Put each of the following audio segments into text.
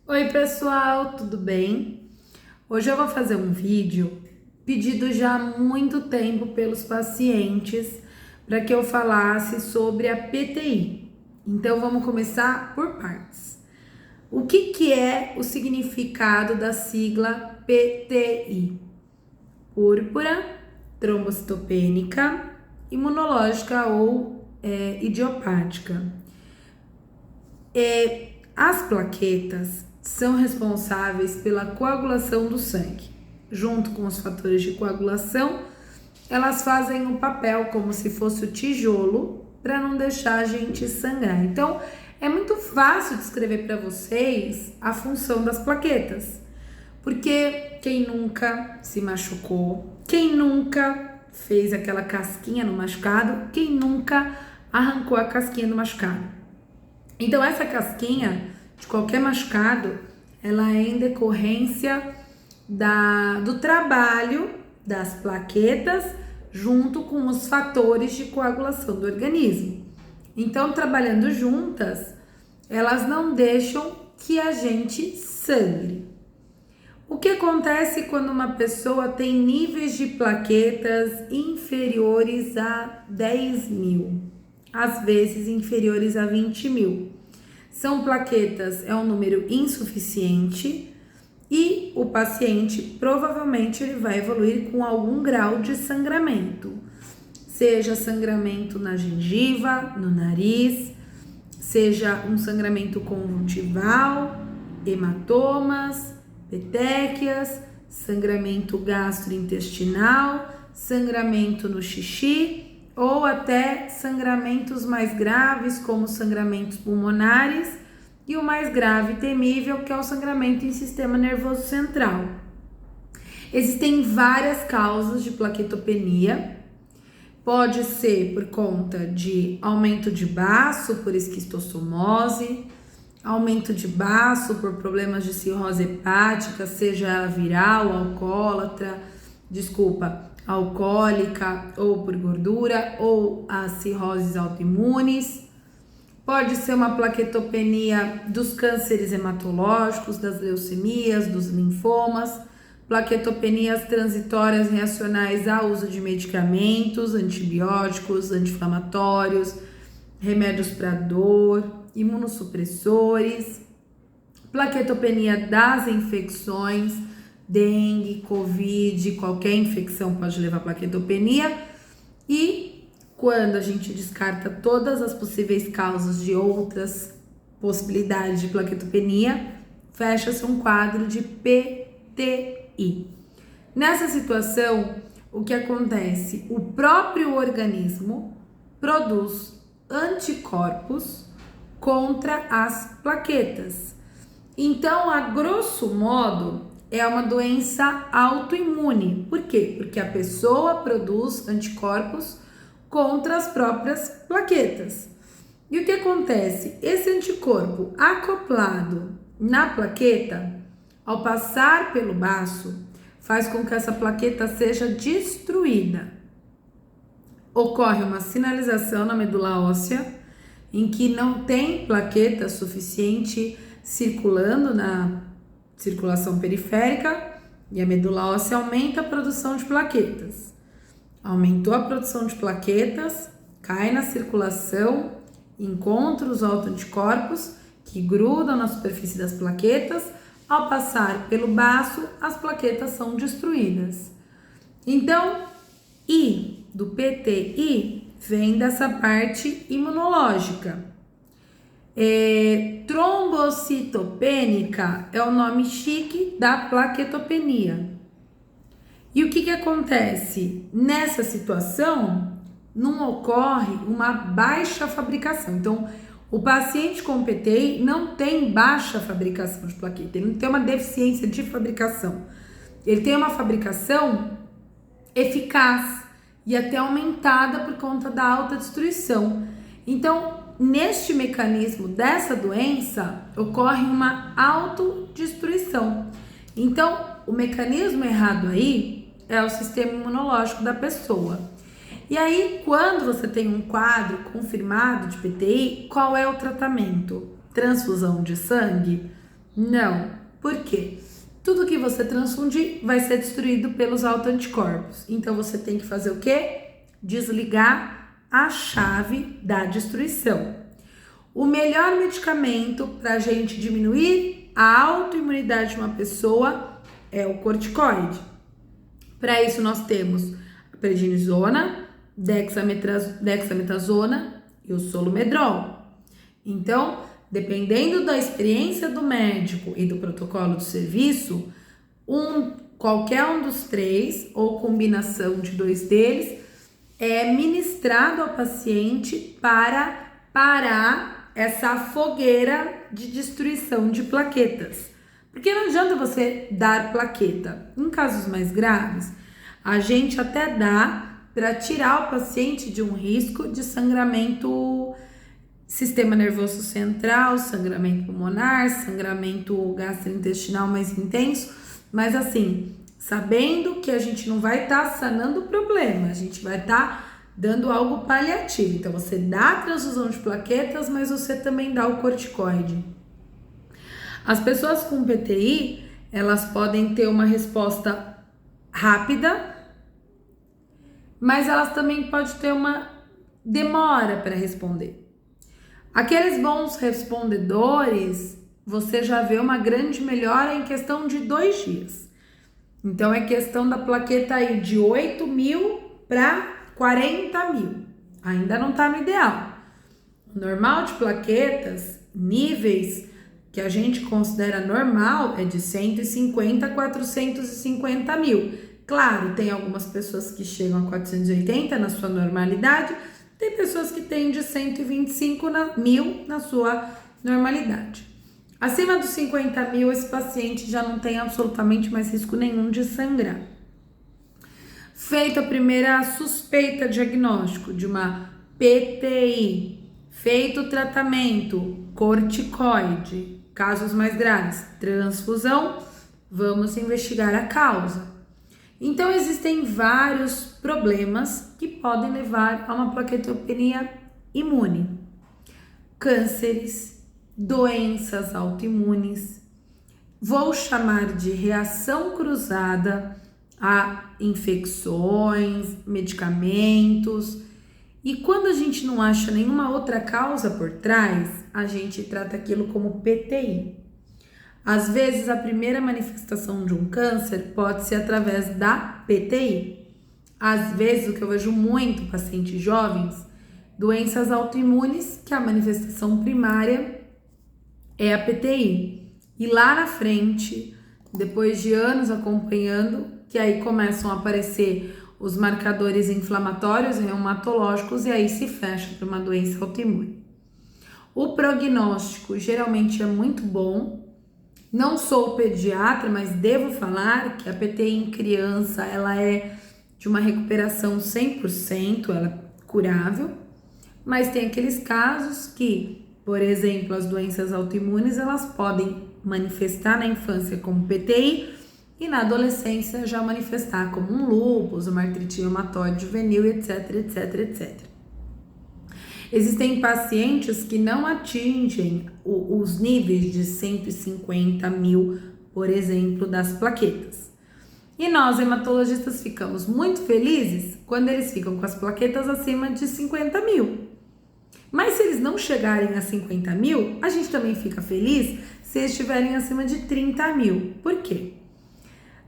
Oi pessoal, tudo bem? Hoje eu vou fazer um vídeo pedido já há muito tempo pelos pacientes para que eu falasse sobre a PTI. Então vamos começar por partes. O que é o significado da sigla PTI? Púrpura, trombocitopênica, imunológica ou idiopática. As plaquetas são responsáveis pela coagulação do sangue. Junto com os fatores de coagulação, elas fazem um papel como se fosse o tijolo para não deixar a gente sangrar. Então, é muito fácil descrever para vocês a função das plaquetas. Porque quem nunca se machucou, quem nunca fez aquela casquinha no machucado, quem nunca arrancou a casquinha do machucado. Então, essa casquinha de qualquer machucado, ela é em decorrência do trabalho das plaquetas junto com os fatores de coagulação do organismo. Então, trabalhando juntas, elas não deixam que a gente sangre. O que acontece quando uma pessoa tem níveis de plaquetas inferiores a 10.000? Às vezes inferiores a 20.000. São plaquetas, é um número insuficiente e o paciente provavelmente ele vai evoluir com algum grau de sangramento, seja sangramento na gengiva, no nariz, seja um sangramento conjuntival, hematomas, petequias, sangramento gastrointestinal, sangramento no xixi, ou até sangramentos mais graves, como sangramentos pulmonares, e o mais grave e temível, que é o sangramento em sistema nervoso central. Existem várias causas de plaquetopenia. Pode ser por conta de aumento de baço por esquistossomose, aumento de baço por problemas de cirrose hepática, seja ela viral, alcoólica ou por gordura, ou as cirroses autoimunes. Pode ser uma plaquetopenia dos cânceres hematológicos, das leucemias, dos linfomas, plaquetopenias transitórias reacionais ao uso de medicamentos, antibióticos, anti-inflamatórios, remédios para dor, imunossupressores, plaquetopenia das infecções, dengue, covid, qualquer infecção pode levar a plaquetopenia. E quando a gente descarta todas as possíveis causas de outras possibilidades de plaquetopenia, fecha-se um quadro de PTI. Nessa situação, o que acontece? O próprio organismo produz anticorpos contra as plaquetas. Então, a grosso modo, é uma doença autoimune. Por quê? Porque a pessoa produz anticorpos contra as próprias plaquetas. E o que acontece? Esse anticorpo acoplado na plaqueta, ao passar pelo baço, faz com que essa plaqueta seja destruída. Ocorre uma sinalização na medula óssea, em que não tem plaqueta suficiente circulando na circulação periférica, e a medula óssea aumenta a produção de plaquetas. Aumentou a produção de plaquetas, cai na circulação, encontra os autoanticorpos que grudam na superfície das plaquetas. Ao passar pelo baço, as plaquetas são destruídas. Então, I do PTI vem dessa parte imunológica. Trombocitopênica é o nome chique da plaquetopenia. E o que acontece? Nessa situação, não ocorre uma baixa fabricação. Então, o paciente com PTI não tem baixa fabricação de plaqueta, ele não tem uma deficiência de fabricação. Ele tem uma fabricação eficaz e até aumentada por conta da alta destruição. Então, neste mecanismo dessa doença, ocorre uma autodestruição. Então, o mecanismo errado aí é o sistema imunológico da pessoa. E aí, quando você tem um quadro confirmado de PTI, qual é o tratamento? Transfusão de sangue? Não. Por quê? Tudo que você transfundir vai ser destruído pelos autoanticorpos. Então você tem que fazer o quê? Desligar a chave da destruição. O melhor medicamento para a gente diminuir a autoimunidade de uma pessoa é o corticoide. Para isso nós temos a prednisona, dexametasona e o solumedrol. Então, dependendo da experiência do médico e do protocolo do serviço, qualquer um dos três ou combinação de dois deles é ministrado ao paciente para parar essa fogueira de destruição de plaquetas. Porque não adianta você dar plaqueta. Em casos mais graves, a gente até dá para tirar o paciente de um risco de sangramento sistema nervoso central, sangramento pulmonar, sangramento gastrointestinal mais intenso, mas assim, sabendo que a gente não vai estar sanando o problema, a gente vai estar dando algo paliativo. Então você dá a transfusão de plaquetas, mas você também dá o corticoide. As pessoas com PTI, elas podem ter uma resposta rápida, mas elas também podem ter uma demora para responder. Aqueles bons respondedores, você já vê uma grande melhora em questão de 2 dias. Então, é questão da plaqueta aí de 8 mil para 40 mil. Ainda não está no ideal. O normal de plaquetas, níveis que a gente considera normal, é de 150 a 450 mil. Claro, tem algumas pessoas que chegam a 480 na sua normalidade, tem pessoas que têm de 125 mil na sua normalidade. Acima dos 50 mil, esse paciente já não tem absolutamente mais risco nenhum de sangrar. Feita a primeira suspeita diagnóstico de uma PTI, feito o tratamento corticoide, casos mais graves, transfusão, vamos investigar a causa. Então, existem vários problemas que podem levar a uma plaquetopenia imune. Cânceres, doenças autoimunes, vou chamar de reação cruzada a infecções, medicamentos. E quando a gente não acha nenhuma outra causa por trás, a gente trata aquilo como PTI. Às vezes, a primeira manifestação de um câncer pode ser através da PTI. Às vezes, o que eu vejo muito em pacientes jovens, doenças autoimunes, que a manifestação primária é a PTI. E lá na frente, depois de anos acompanhando, que aí começam a aparecer os marcadores inflamatórios e reumatológicos, e aí se fecha para uma doença autoimune. O prognóstico geralmente é muito bom. Não sou pediatra, mas devo falar que a PTI em criança, ela é de uma recuperação 100%, ela é curável, mas tem aqueles casos que, por exemplo, as doenças autoimunes, elas podem manifestar na infância como PTI e na adolescência já manifestar como um lúpus, uma artrite reumatoide juvenil, etc, etc, etc. Existem pacientes que não atingem os níveis de 150 mil, por exemplo, das plaquetas. E nós, hematologistas, ficamos muito felizes quando eles ficam com as plaquetas acima de 50 mil. Mas se eles não chegarem a 50 mil, a gente também fica feliz se eles estiverem acima de 30 mil. Por quê?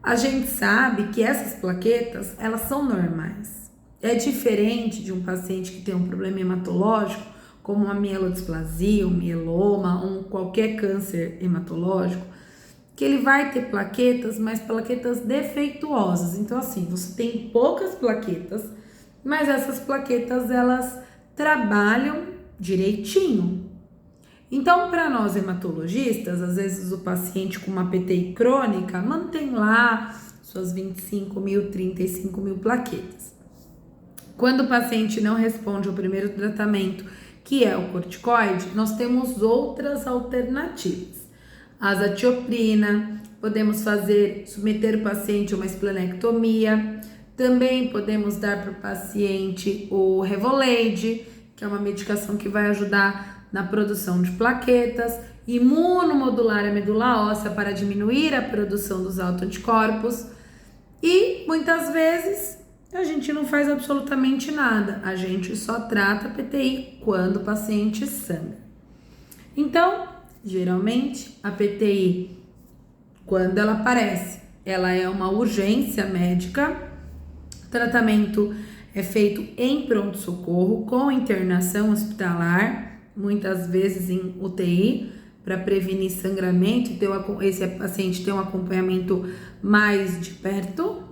A gente sabe que essas plaquetas, elas são normais. É diferente de um paciente que tem um problema hematológico, como uma mielodisplasia, um mieloma, ou qualquer câncer hematológico, que ele vai ter plaquetas, mas plaquetas defeituosas. Então, assim, você tem poucas plaquetas, mas essas plaquetas, elas trabalham direitinho. Então, para nós hematologistas, às vezes o paciente com uma PTI crônica mantém lá suas 25 mil, 35 mil plaquetas. Quando o paciente não responde ao primeiro tratamento, que é o corticoide, nós temos outras alternativas. A azatioprina, podemos submeter o paciente a uma esplenectomia, também podemos dar para o paciente o Revolade, que é uma medicação que vai ajudar na produção de plaquetas, imunomodular a medula óssea para diminuir a produção dos autoanticorpos. E muitas vezes a gente não faz absolutamente nada, a gente só trata PTI quando o paciente sangra. Então, geralmente a PTI, quando ela aparece, ela é uma urgência médica. O tratamento é feito em pronto-socorro com internação hospitalar, muitas vezes em UTI, para prevenir sangramento e esse paciente ter um acompanhamento mais de perto.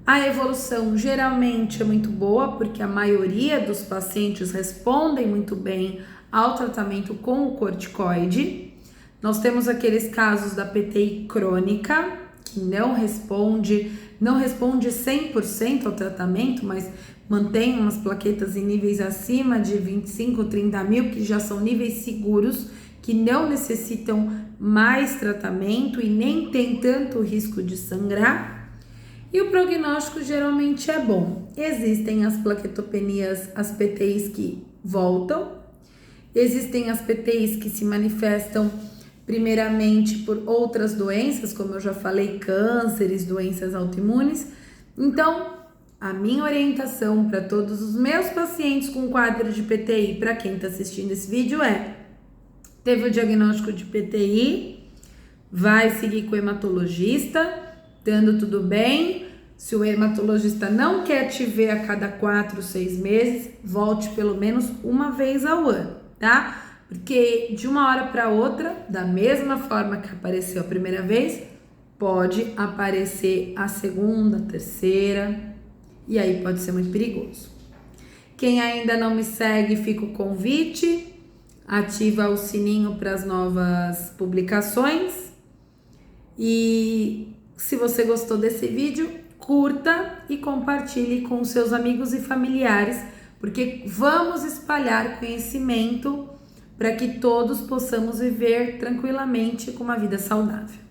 A evolução geralmente é muito boa, porque a maioria dos pacientes respondem muito bem ao tratamento com o corticoide. Nós temos aqueles casos da PTI crônica, que não responde 100% ao tratamento, mas mantém umas plaquetas em níveis acima de 25, 30 mil, que já são níveis seguros, que não necessitam mais tratamento e nem tem tanto risco de sangrar. E o prognóstico geralmente é bom. Existem as plaquetopenias, as PTIs que voltam, existem as PTIs que se manifestam primeiramente por outras doenças, como eu já falei, cânceres, doenças autoimunes. Então, a minha orientação para todos os meus pacientes com quadro de PTI, para quem está assistindo esse vídeo, teve o diagnóstico de PTI, vai seguir com o hematologista, dando tudo bem. Se o hematologista não quer te ver a cada 4, 6 meses, volte pelo menos uma vez ao ano, tá? Porque de uma hora para outra, da mesma forma que apareceu a primeira vez, pode aparecer a segunda, terceira, e aí pode ser muito perigoso. Quem ainda não me segue, fica o convite, ativa o sininho para as novas publicações. E se você gostou desse vídeo, curta e compartilhe com seus amigos e familiares, porque vamos espalhar conhecimento para que todos possamos viver tranquilamente com uma vida saudável.